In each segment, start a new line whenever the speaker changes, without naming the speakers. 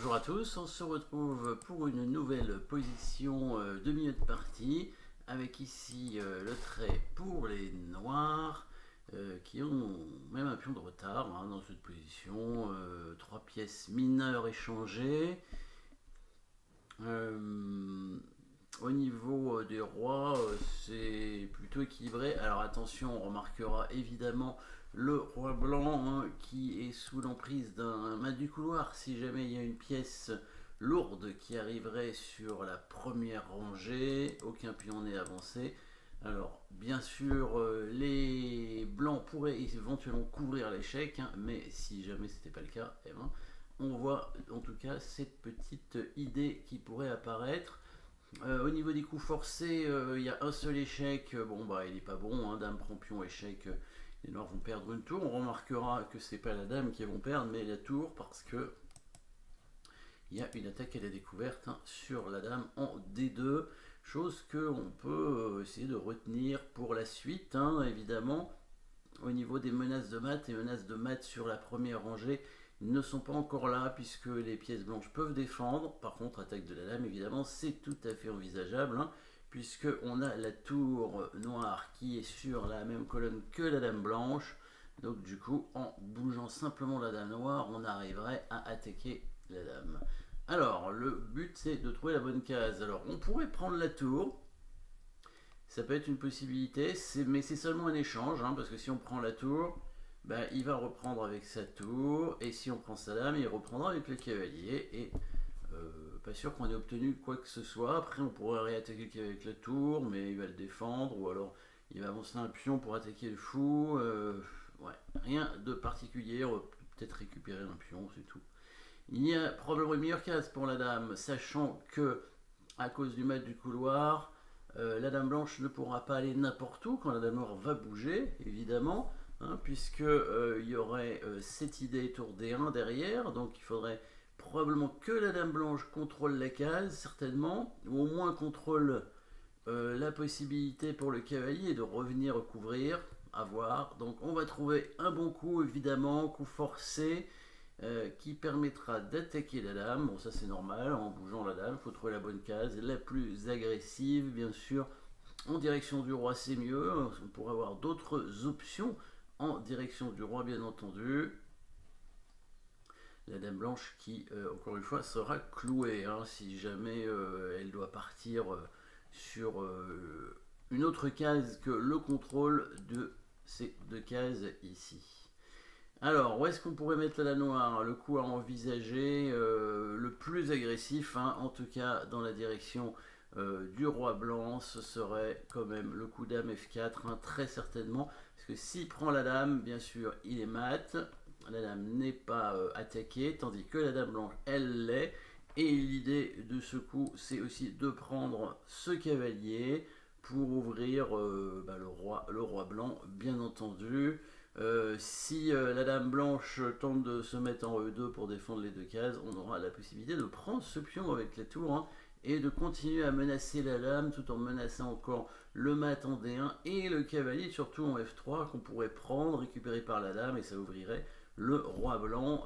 Bonjour à tous, on se retrouve pour une nouvelle position de milieu de partie avec ici le trait pour les noirs qui ont même un pion de retard dans cette position, 3 pièces mineures échangées. Au niveau des rois, c'est plutôt équilibré. Alors attention, on remarquera évidemment le roi blanc qui est sous l'emprise d'un mat du couloir. Si jamais il y a une pièce lourde qui arriverait sur la première rangée, aucun pion n'est avancé. Alors bien sûr, les blancs pourraient éventuellement couvrir l'échec, mais si jamais ce n'était pas le cas, eh ben, on voit en tout cas cette petite idée qui pourrait apparaître. Au niveau des coups forcés, il y a un seul échec. Bon, bah, il n'est pas bon. Dame prend pion, échec. Les noirs vont perdre une tour. On remarquera que c'est pas la dame qui vont perdre, mais la tour, parce que il y a une attaque à la découverte sur la dame en D2. Chose qu'on peut essayer de retenir pour la suite, évidemment. Au niveau des menaces de mat, et menaces de mat sur la première rangée ne sont pas encore là puisque les pièces blanches peuvent défendre. Par contre, attaque de la dame, évidemment, c'est tout à fait envisageable, puisque on a la tour noire qui est sur la même colonne que la dame blanche. Donc du coup, en bougeant simplement la dame noire, on arriverait à attaquer la dame. Alors, le but, c'est de trouver la bonne case. Alors, on pourrait prendre la tour. Ça peut être une possibilité, mais c'est seulement un échange, parce que si on prend la tour, il va reprendre avec sa tour, et si on prend sa dame, il reprendra avec le cavalier, et pas sûr qu'on ait obtenu quoi que ce soit. Après, on pourrait réattaquer avec la tour, mais il va le défendre, ou alors il va avancer un pion pour attaquer le fou. Ouais, rien de particulier, on va peut-être récupérer un pion, c'est tout. Il y a probablement une meilleure case pour la dame, sachant que, à cause du mat du couloir, la dame blanche ne pourra pas aller n'importe où quand la dame noire va bouger, évidemment, puisque il y aurait cette idée tour D1 derrière, donc il faudrait probablement que la dame blanche contrôle la case, certainement, ou au moins contrôle la possibilité pour le cavalier de revenir couvrir, à voir. Donc on va trouver un bon coup, évidemment, coup forcé, qui permettra d'attaquer la dame. Bon, ça c'est normal, en bougeant la dame, il faut trouver la bonne case, la plus agressive, bien sûr. En direction du roi, c'est mieux. On pourrait avoir d'autres options en direction du roi, bien entendu. La dame blanche qui, encore une fois, sera clouée, si jamais elle doit partir sur une autre case que le contrôle de ces deux cases ici. Alors, où est-ce qu'on pourrait mettre la dame noire? Le coup à envisager, le plus agressif, en tout cas dans la direction du roi blanc, ce serait quand même le coup dame F4, très certainement. Parce que s'il prend la dame, bien sûr, il est mat. La dame n'est pas attaquée, tandis que la dame blanche, elle l'est. Et l'idée de ce coup, c'est aussi de prendre ce cavalier pour ouvrir le roi blanc, bien entendu. Si la dame blanche tente de se mettre en E2 pour défendre les deux cases, on aura la possibilité de prendre ce pion avec la tour et de continuer à menacer la dame tout en menaçant encore le mat en D1 et le cavalier surtout en F3 qu'on pourrait prendre, récupérer par la dame, et ça ouvrirait le roi blanc.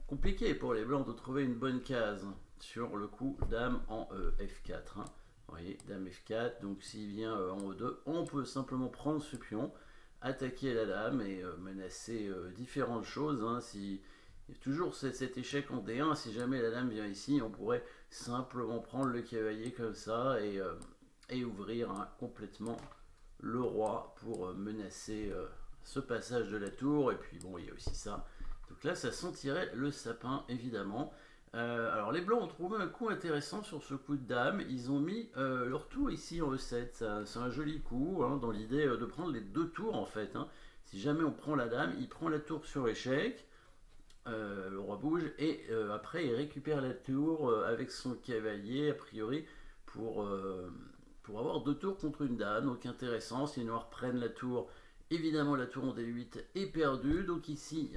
Compliqué pour les blancs de trouver une bonne case sur le coup dame en F4. Vous voyez, dame F4, donc s'il vient en E2, on peut simplement prendre ce pion, attaquer la dame et menacer différentes choses. Si, il y a toujours cet échec en D1, si jamais la dame vient ici, on pourrait simplement prendre le cavalier comme ça et ouvrir complètement le roi pour menacer ce passage de la tour. Et puis bon, il y a aussi ça. Donc là, ça sentirait le sapin, évidemment. Alors les blancs ont trouvé un coup intéressant sur ce coup de dame. Ils ont mis leur tour ici en E7. C'est un joli coup, dans l'idée de prendre les deux tours en fait. Si jamais on prend la dame, il prend la tour sur échec. Le roi bouge et après il récupère la tour avec son cavalier a priori pour avoir deux tours contre une dame. Donc intéressant, si les noirs prennent la tour, évidemment la tour en D8 est perdue. Donc ici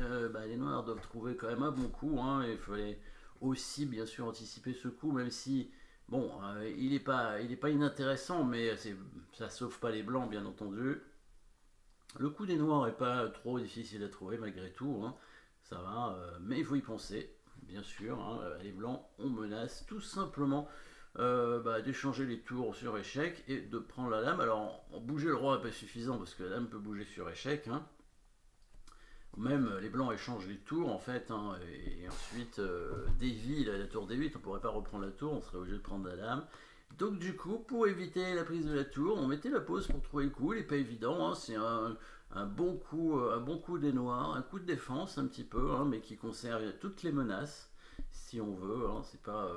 les noirs doivent trouver quand même un bon coup, il fallait aussi bien sûr anticiper ce coup, même si bon il n'est pas inintéressant, mais ça sauve pas les blancs bien entendu. Le coup des noirs n'est pas trop difficile à trouver malgré tout, ça va, mais il faut y penser. bien sûr, hein, les blancs, on menace tout simplement d'échanger les tours sur échec et de prendre la dame. Alors, bouger le roi n'est pas suffisant parce que la dame peut bouger sur échec. Hein. Même les blancs échangent les tours en fait, hein, et ensuite dévient la tour D8, on ne pourrait pas reprendre la tour, on serait obligé de prendre la dame. Donc du coup, pour éviter la prise de la tour, on mettait la pause pour trouver le coup, il n'est pas évident, hein, c'est un bon coup des noirs, un coup de défense un petit peu, hein, mais qui conserve toutes les menaces, si on veut, hein, c'est pas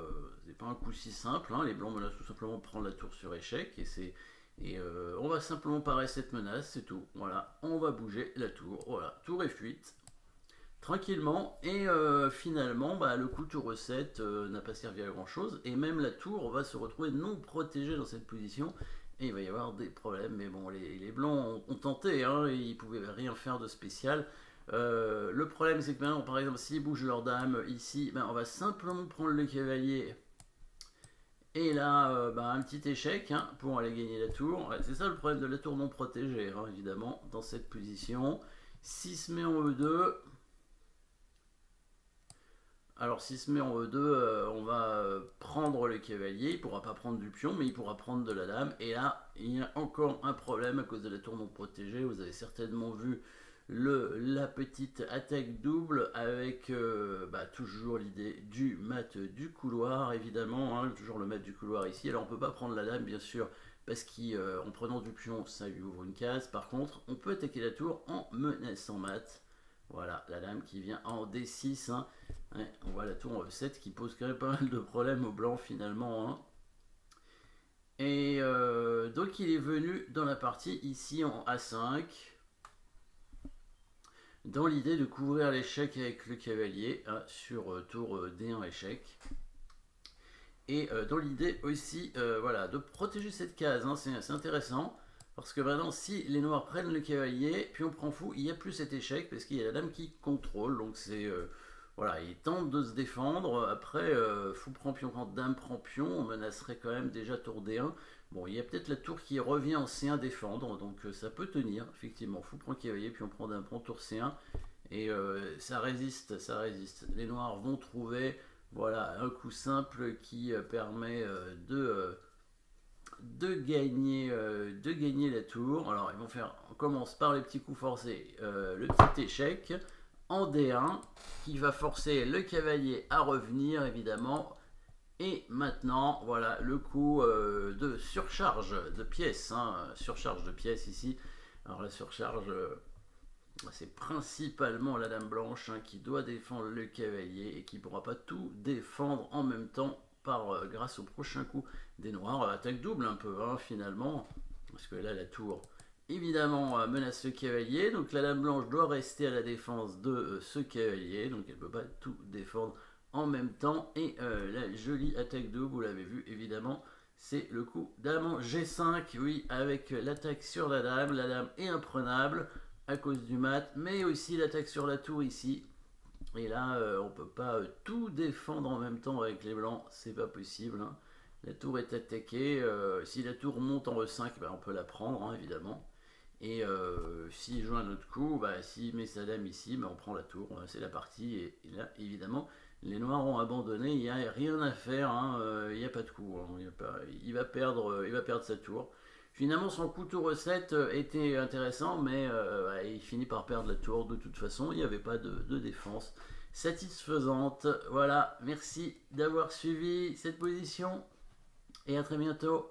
un coup si simple, hein, les blancs menacent tout simplement de prendre la tour sur échec, et on va simplement parer cette menace, c'est tout. Voilà, on va bouger la tour. Voilà, tour et fuite. Tranquillement. Et finalement, le coup tour 7 n'a pas servi à grand chose. Et même la tour va se retrouver non protégée dans cette position. Et il va y avoir des problèmes. Mais bon, les blancs ont tenté. Hein, et ils ne pouvaient rien faire de spécial. Le problème, c'est que maintenant, par exemple, s'ils bougent leur dame ici, on va simplement prendre le cavalier. Et là, un petit échec hein, pour aller gagner la tour. Ouais, c'est ça le problème de la tour non protégée, hein, évidemment, dans cette position. 6 met en E2. Alors 6 met en E2, on va prendre le cavalier. Il ne pourra pas prendre du pion, mais il pourra prendre de la dame. Et là, il y a encore un problème à cause de la tour non protégée. Vous avez certainement vu la petite attaque double avec toujours l'idée du mat du couloir évidemment, hein, toujours le mat du couloir ici. Alors on peut pas prendre la dame bien sûr parce qu'en prenant du pion ça lui ouvre une case. Par contre on peut attaquer la tour en menaçant mat. Voilà la dame qui vient en D6 hein. Ouais, on voit la tour en E7 qui pose quand même pas mal de problèmes aux blancs finalement hein. Et donc il est venu dans la partie ici en A5 dans l'idée de couvrir l'échec avec le cavalier hein, sur tour D1 échec. Et dans l'idée aussi de protéger cette case, hein, c'est intéressant. Parce que maintenant, si les noirs prennent le cavalier, puis on prend fou, il n'y a plus cet échec, parce qu'il y a la dame qui contrôle. Donc c'est... voilà, il tente de se défendre. Après, fou prend pion quand dame prend pion, on menacerait quand même déjà tour D1. Bon, il y a peut-être la tour qui revient en C1 défendre, donc ça peut tenir, effectivement. Fou prend cavalier, puis on prend dame prend tour C1. Et ça résiste, ça résiste. Les noirs vont trouver voilà, un coup simple qui permet de gagner la tour. Alors, ils vont faire, on commence par les petits coups forcés. Le petit échec en D1 qui va forcer le cavalier à revenir, évidemment. Et maintenant, voilà le coup de surcharge de pièces. Hein, surcharge de pièces ici. Alors la surcharge, c'est principalement la dame blanche hein, qui doit défendre le cavalier et qui ne pourra pas tout défendre en même temps grâce au prochain coup des noirs. Attaque double un peu hein, finalement. Parce que là, la tour, évidemment, menace le cavalier. Donc la dame blanche doit rester à la défense de ce cavalier. Donc elle ne peut pas tout défendre en même temps. Et la jolie attaque double, vous l'avez vu évidemment, c'est le coup dame en G5, oui, avec l'attaque sur la dame est imprenable à cause du mat, mais aussi l'attaque sur la tour ici, et là on peut pas tout défendre en même temps avec les blancs, c'est pas possible, hein. La tour est attaquée, si la tour monte en E5, on peut la prendre, hein, évidemment. Et s'il joue un autre coup, s'il met sa dame ici, on prend la tour, c'est la partie, et là, évidemment, les noirs ont abandonné, il n'y a rien à faire, hein, il n'y a pas de coup, hein, il va perdre sa tour. Finalement, son coup tour 7 était intéressant, mais il finit par perdre la tour de toute façon, il n'y avait pas de défense satisfaisante. Voilà, merci d'avoir suivi cette position, et à très bientôt.